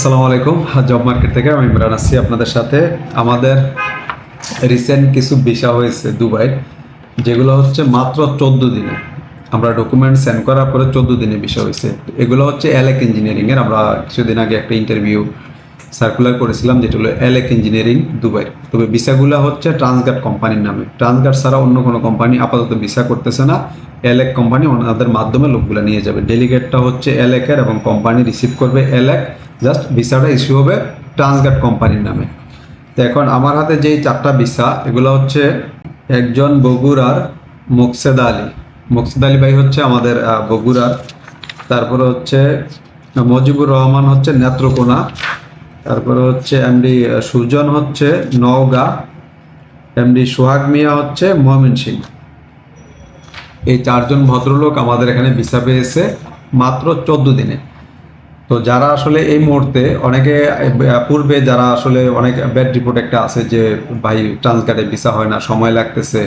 আসসালামু আলাইকুম। Job market থেকে আমি ইমরান আছি আপনাদের সাথে। আমাদের রিসেন্ট কিছু ভিসা হয়েছে দুবাই, যেগুলো হচ্ছে মাত্র 14 দিনে। আমরা ডকুমেন্ট সেন্ড করার পরে 14 দিনে ভিসা হয়েছে। এগুলো হচ্ছে এলেক ইঞ্জিনিয়ারিংয়ের। আমরা কিছুদিন আগে একটা ইন্টারভিউ সার্কুলার করেছিলাম, যেটা হলো এলেক ইঞ্জিনিয়ারিং দুবাই। তবে ভিসাগুলো হচ্ছে ট্রান্সগার্ড কোম্পানির নামে। ট্রান্সগার্ড ছাড়া অন্য কোনো কোম্পানি আপাতত ভিসা করতেছে না। এলেক কোম্পানি ওনাদের মাধ্যমে লোকগুলো নিয়ে যাবে। ডেলিগেটটা হচ্ছে এলেকের এবং কোম্পানি রিসিভ করবে এলেক। জাস্ট ভিসাটা ইস্যু হবে ট্রান্সগার্ড কোম্পানির নামে। তো এখন আমার হাতে যেই 4টা ভিসা, এগুলো হচ্ছে একজন বগুড়ার মোকসেদ আলী। মোকসেদ আলী ভাই হচ্ছে আমাদের বগুড়ার। তারপরে হচ্ছে মজিবুর রহমান হচ্ছে নেত্রকোনা। তারপরে হচ্ছে এমডি সুজন হচ্ছে নওগাঁ। এমডি সোহাগ মিয়া হচ্ছে ময়মনসিংহ। এই 4জন ভদ্রলোক আমাদের এখানে ভিসা পেয়েছে মাত্র 14 দিনে। তো যারা আসলে এই মুহূর্তে অনেকে পূর্বে যারা আসলে অনেক ব্যাড রিপোর্ট একটা আছে যে ভাই ট্রান্সগার্ডে ভিসা হয় না, সময় লাগতেছে।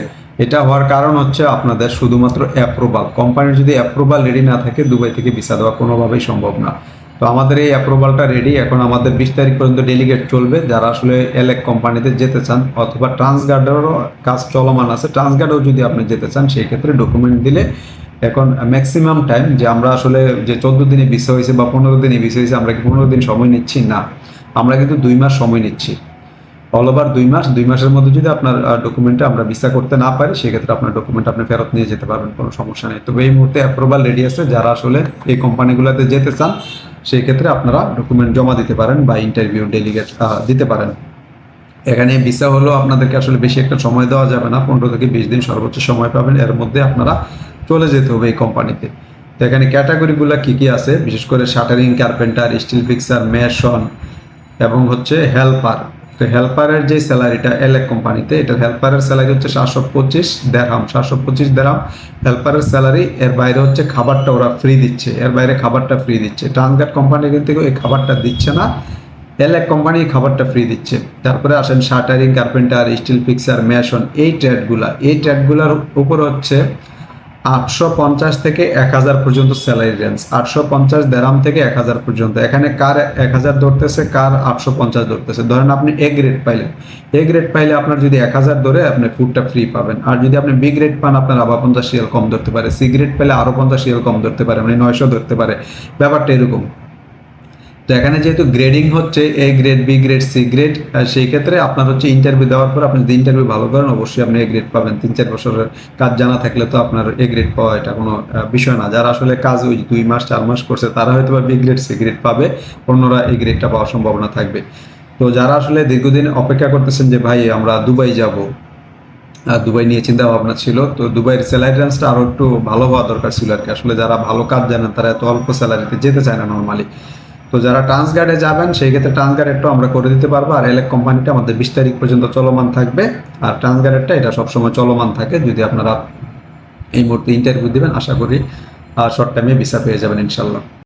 এটা হওয়ার কারণ হচ্ছে আপনাদের শুধুমাত্র অ্যাপ্রুভাল। কোম্পানির যদি অ্যাপ্রুভাল রেডি না থাকে দুবাই থেকে ভিসা দেওয়া কোনোভাবেই সম্ভব না। তো আমাদের এই অ্যাপ্রুভালটা রেডি। এখন আমাদের 20 তারিখ পর্যন্ত ডেলিগেট চলবে। যারা আসলে এলেক কোম্পানিতে যেতে চান অথবা ট্রান্সগার্ডেরও কাজ চলমান আছে, ট্রান্সগার্ডেও যদি আপনি যেতে চান সেই ক্ষেত্রে ডকুমেন্ট দিলে এখন ম্যাক্সিমাম টাইম যে আমরা আসলে যে 14 দিনে ভিসা হয়েছে বা 15 দিনে ভিসা হয়েছে, আমরা কি 15 দিন সময় নিচ্ছি না, আমরা কিন্তু 2 মাস সময় নিচ্ছি। অল ওভার 2 মাস, 2 মাসের মধ্যে যদি আপনার ডকুমেন্টটা আমরা ভিসা করতে না পারি সেক্ষেত্রে আপনার ডকুমেন্ট আপনি ফেরত নিয়ে যেতে পারবেন, কোনো সমস্যা নেই। তবে এই মুহূর্তে অ্যাপ্রুভাল রেডি আছে। যারা আসলে এই কোম্পানিগুলোতে যেতে চান সেই ক্ষেত্রে আপনারা ডকুমেন্ট জমা দিতে পারেন বা ইন্টারভিউ ডেলিগেট দিতে পারেন। এখানে ভিসা হলো আপনাদেরকে আসলে বেশি একটা সময় দেওয়া যাবে না, 15 থেকে 20 দিন সর্বোচ্চ সময় পাবেন। এর মধ্যে আপনারা চলে যেতে হবে এই কোম্পানিতে। তো এখানে ক্যাটাগরিগুলো কী কী আছে, বিশেষ করে shuttering, carpenter, still fixer, mason এবং হচ্ছে হেল্পার। তো হেল্পারের যে স্যালারিটা এলেক কোম্পানিতে, এটার হেল্পারের স্যালারি হচ্ছে 725 দেরহাম। 725 দেরহাম হেল্পারের স্যালারি। এর বাইরে হচ্ছে খাবারটা ওরা ফ্রি দিচ্ছে, এর বাইরে খাবারটা ফ্রি দিচ্ছে। ট্রান্সগার্ড কোম্পানি কিন্তু এই খাবারটা দিচ্ছে না, এলেক কোম্পানি খাবারটা ফ্রি দিচ্ছে। তারপরে আসেন shuttering, carpenter, still fixer, mason, এই ট্রেডগুলার উপর হচ্ছে 850 থেকে 1000 পর্যন্ত স্যালারি রেঞ্জ। 850 দেরাম থেকে 1000 পর্যন্ত। এখানে কার 1000 ধরতেছে, কার 850 ধরতেছে। ধরেন আপনি এ গ্রেড পাইলেন, এ গ্রেড পাইলে আপনার যদি 1000 ধরে আপনি ফুডটা ফ্রি পাবেন। আর যদি আপনি বি গ্রেড পান আপনার আবার 50 রিয়াল কম ধরতে পারে। সি গ্রেড পেলে আরও 50 রিয়াল কম ধরতে পারে, মানে 900 ধরতে পারে। ব্যাপারটা এরকম। তো এখানে যেহেতু গ্রেডিং হচ্ছে A grade, B grade, C grade, সেই ক্ষেত্রে আপনার হচ্ছে ইন্টারভিউ দেওয়ার পর আপনি যদি ইন্টারভিউ ভালো করেন অবশ্যই আপনি এ গ্রেড পাবেন। 3-4 বছরের কাজ জানা থাকলে তো আপনার এ গ্রেড পাওয়া এটা কোনো বিষয় না। যারা আসলে কাজ ওই 2 মাস 4 মাস করছে তারা হয়তো বা বি গ্রেড, সি গ্রেড পাবে, অন্যরা এ গ্রেডটা পাওয়ার সম্ভাবনা থাকবে। তো যারা আসলে দীর্ঘদিন অপেক্ষা করতেছেন যে ভাই আমরা দুবাই যাব, দুবাই নিয়ে চিন্তা ভাবনা ছিল, তো দুবাইয়ের স্যালারি রেঞ্জটা আরও একটু ভালো হওয়া দরকার ছিল আর কি। আসলে যারা ভালো কাজ জানেন তারা এত অল্প স্যালারিতে যেতে চায় না নর্মালি। তো যারা ট্রান্সগার্ডে যাবেন সেই ক্ষেত্রে ট্রান্সগার্ডেরটা আমরা করে দিতে পারবো। আর এলেক কোম্পানিটা আমাদের 20 তারিখ পর্যন্ত চলমান থাকবে। আর ট্রান্সগার্ডেরটা এটা সবসময় চলমান থাকে। যদি আপনারা এই মুহূর্তে ইন্টারভিউ দিবেন আশা করি শর্ট টাইমে ভিসা পেয়ে যাবেন ইনশাল্লাহ।